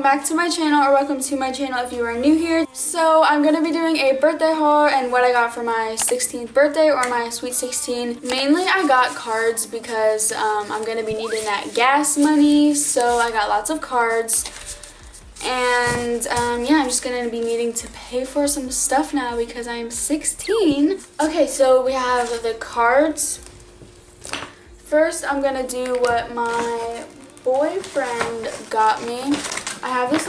back to my channel, or welcome to my channel if you are new here. So I'm going to be doing a birthday haul and what I got for my 16th birthday, or my sweet 16. Mainly I got cards because I'm going to be needing that gas money, so I got lots of cards. And yeah, I'm just going to be needing to pay for some stuff now because I'm 16. Okay, so we have the cards. First, I'm going to do what my boyfriend got me. I have this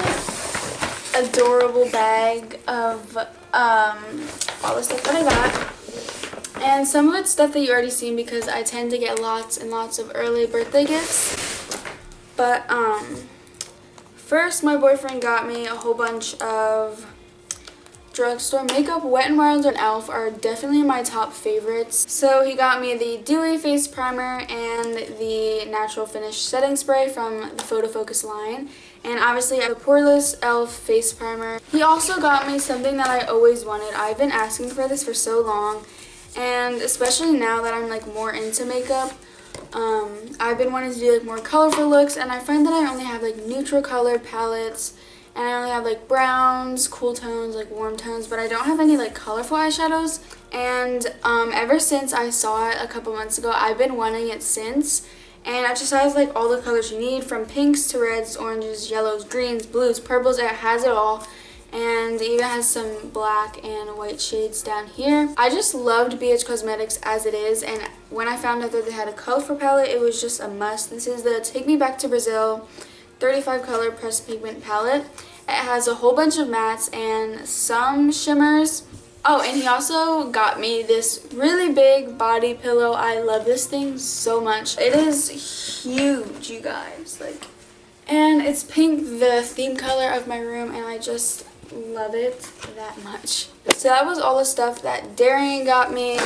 like adorable bag of all the stuff that I got, and some of it's stuff that you already seen because I tend to get lots and lots of early birthday gifts. But first, my boyfriend got me a whole bunch of drugstore makeup. Wet n Wild and e.l.f. are definitely my top favorites. So he got me the Dewy Face Primer and the Natural Finish Setting Spray from the Photo Focus line. And obviously the Poreless e.l.f. Face Primer. He also got me something that I always wanted. I've been asking for this for so long. And especially now that I'm like more into makeup, I've been wanting to do like more colorful looks. And I find that I only have like neutral colored palettes. And I only have like browns, cool tones, like warm tones, but I don't have any like colorful eyeshadows. And ever since I saw it a couple months ago, I've been wanting it since. And it just has like all the colors you need, from pinks to reds, oranges, yellows, greens, blues, purples. It has it all. And it even has some black and white shades down here. I just loved BH Cosmetics as it is, and when I found out that they had a colorful palette, it was just a must. This is the Take Me Back to Brazil 35 color pressed pigment palette. It has a whole bunch of mattes and some shimmers. Oh, and he also got me this really big body pillow. I love this thing so much. It is huge, you guys. And it's pink, the theme color of my room, and I just love it that much. So that was all the stuff that Darian got me.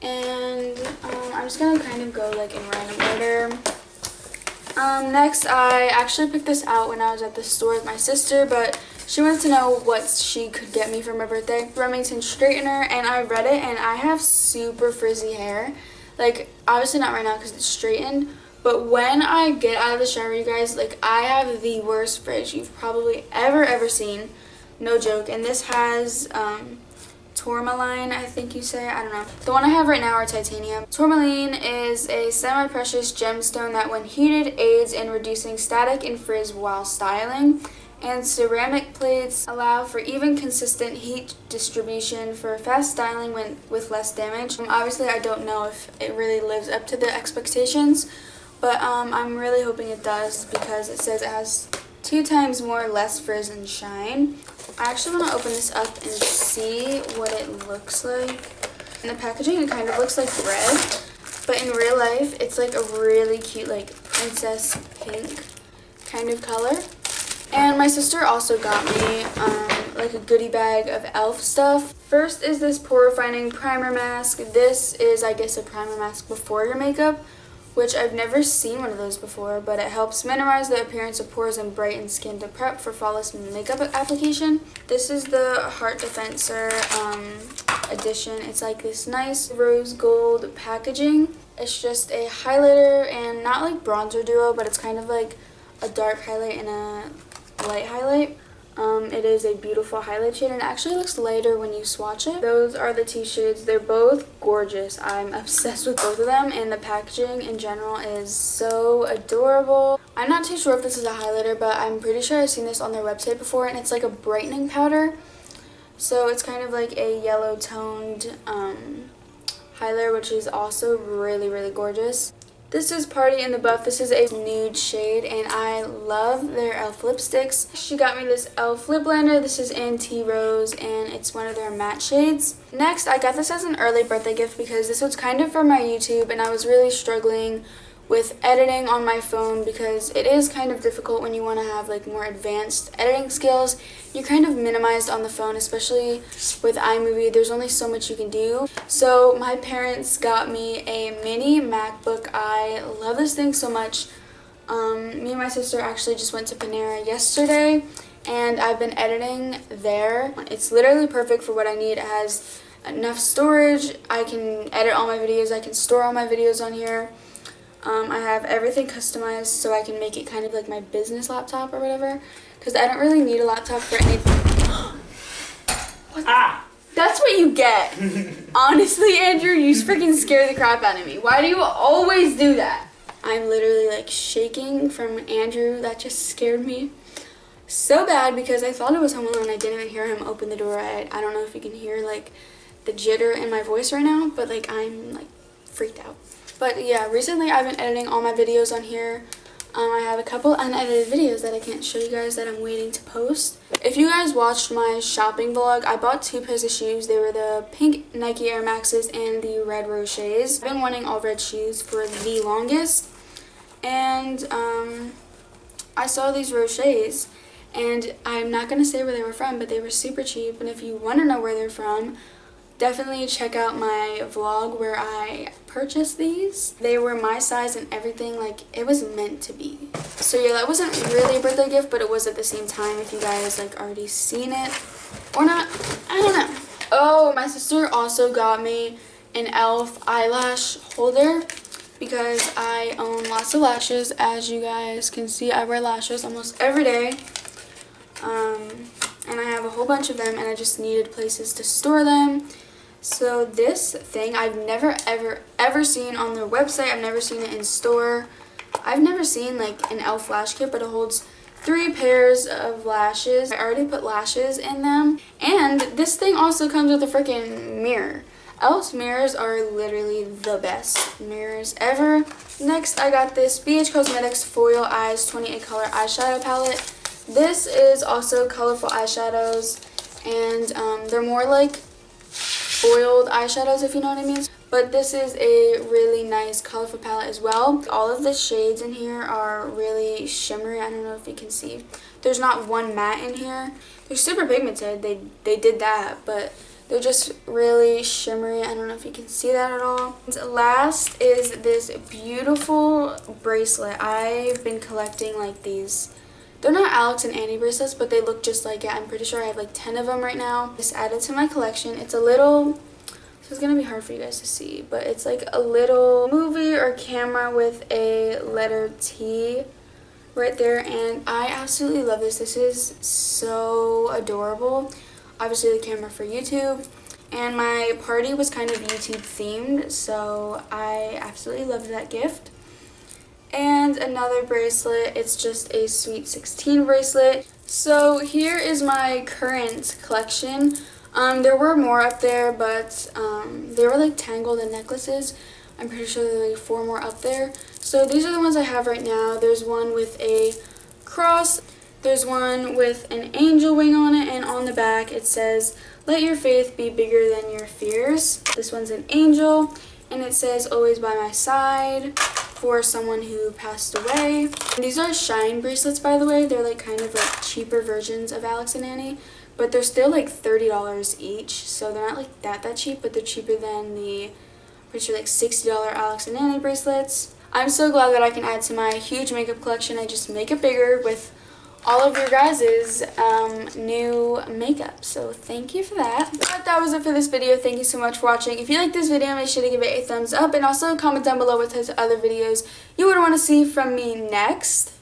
And I'm just gonna kind of go like in random order. Next, I actually picked this out when I was at the store with my sister, but she wanted to know what she could get me for my birthday. Remington straightener, and I read it, and I have super frizzy hair. Like, obviously not right now because it's straightened, but when I get out of the shower, you guys, like, I have the worst frizz you've probably ever seen. No joke. And this has tourmaline, I think you say, I don't know. The one I have right now are titanium. Tourmaline is a semi-precious gemstone that when heated aids in reducing static and frizz while styling. And ceramic plates allow for even consistent heat distribution for fast styling with less damage. Obviously I don't know if it really lives up to the expectations, but I'm really hoping it does because it says it has 2 times more less frizz and shine. I actually want to open this up and see what it looks like. In the packaging, it kind of looks like red, but in real life, it's like a really cute, like princess pink kind of color. And my sister also got me like a goodie bag of e.l.f. stuff. First is this pore refining primer mask. This is, I guess, a primer mask before your makeup, which I've never seen one of those before, but it helps minimize the appearance of pores and brighten skin to prep for flawless makeup application. This is the Heart Defensor edition. It's like this nice rose gold packaging. It's just a highlighter and not like bronzer duo, but it's kind of like a dark highlight and a light highlight. It is a beautiful highlight shade, and it actually looks lighter when you swatch it. Those are the 2 shades. They're both gorgeous. I'm obsessed with both of them, and the packaging in general is so adorable. I'm not too sure if this is a highlighter, but I'm pretty sure I've seen this on their website before, and it's like a brightening powder. So it's kind of like a yellow toned highlighter, which is also really gorgeous. This is Party in the Buff. This is a nude shade, and I love their e.l.f. lipsticks. She got me this e.l.f. lip blender. This is in Tea Rose, and it's one of their matte shades. Next, I got this as an early birthday gift because this was kind of for my YouTube, and I was really struggling with editing on my phone because it is kind of difficult when you want to have like more advanced editing skills. You're kind of minimized on the phone, especially with iMovie. There's only so much you can do. So my parents got me a mini MacBook. I love this thing so much. Me and my sister actually just went to Panera yesterday, and I've been editing there. It's literally perfect for what I need. It has enough storage. I can edit all my videos. I can store all my videos on here. I have everything customized so I can make it kind of like my business laptop or whatever, because I don't really need a laptop for anything. Ah! That's what you get. Honestly, Andrew, you freaking scare the crap out of me. Why do you always do that? I'm literally like shaking from Andrew. That just scared me so bad because I thought it was home alone. I didn't even hear him open the door. I don't know if you can hear like the jitter in my voice right now, but like I'm like freaked out. But yeah, recently I've been editing all my videos on here. I have a couple unedited videos that I can't show you guys that I'm waiting to post. If you guys watched my shopping vlog, I bought 2 pairs of shoes. They were the pink Nike Air Maxes and the red Rochers. I've been wanting all red shoes for the longest. And I saw these Rochers, and I'm not going to say where they were from, but they were super cheap. And if you want to know where they're from, definitely check out my vlog where I purchased these. They were my size and everything, like it was meant to be. So yeah, that wasn't really a birthday gift, but it was at the same time. If you guys like already seen it or not, I don't know. Oh, my sister also got me an e.l.f. eyelash holder because I own lots of lashes. As you guys can see, I wear lashes almost every day. And I have a whole bunch of them, and I just needed places to store them. So this thing I've never ever seen on their website. I've never seen it in store. I've never seen like an e.l.f. lash kit, but it holds 3 pairs of lashes. I already put lashes in them. And this thing also comes with a freaking mirror. e.l.f.'s mirrors are literally the best mirrors ever. Next, I got this BH Cosmetics Foil Eyes 28 color eyeshadow palette. This is also colorful eyeshadows, and they're more like foiled eyeshadows, if you know what I mean. But this is a really nice colorful palette as well. All of the shades in here are really shimmery. I don't know if you can see. There's not one matte in here. They're super pigmented. They did that, but they're just really shimmery. I don't know if you can see that at all. And last is this beautiful bracelet. I've been collecting like these. They're not Alex and Annie bracelets, but they look just like it. I'm pretty sure I have like 10 of them right now. Just added to my collection. It's a little, so it's gonna be hard for you guys to see, but it's like a little movie or camera with a letter T right there, and I absolutely love this. This is so adorable. Obviously the camera for YouTube, and my party was kind of YouTube themed, so I absolutely loved that gift. And another bracelet, it's just a Sweet 16 bracelet. So here is my current collection. There were more up there, but they were like tangled in necklaces. I'm pretty sure there are like 4 more up there. So these are the ones I have right now. There's one with a cross, there's one with an angel wing on it, and on the back it says, "Let your faith be bigger than your fears." This one's an angel, and it says, "Always by my side," for someone who passed away. And these are Shine bracelets, by the way. They're like kind of like cheaper versions of Alex and Annie, but they're still like $30 each, so they're not like that cheap, but they're cheaper than the pretty sure like $60 Alex and Annie bracelets. I'm so glad that I can add to my huge makeup collection. I just make it bigger with all of your guys' new makeup, so thank you for that. But that was it for this video. Thank you so much for watching. If you like this video, make sure to give it a thumbs up, and also comment down below what types of other videos you would want to see from me next.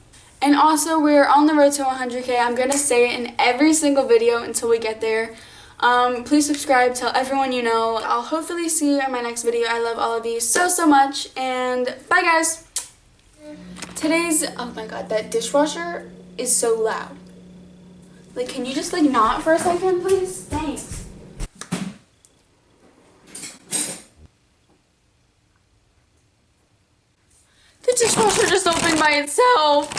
And also, we're on the road to 100K. I'm gonna say it in every single video until we get there. Please subscribe, tell everyone you know. I'll hopefully see you in my next video. I love all of you so much, and bye guys. Today's, oh my god, that dishwasher is so loud. Like, can you just like not for a second, please? Thanks. The dishwasher just opened by itself.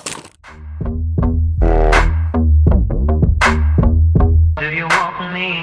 Do you want me?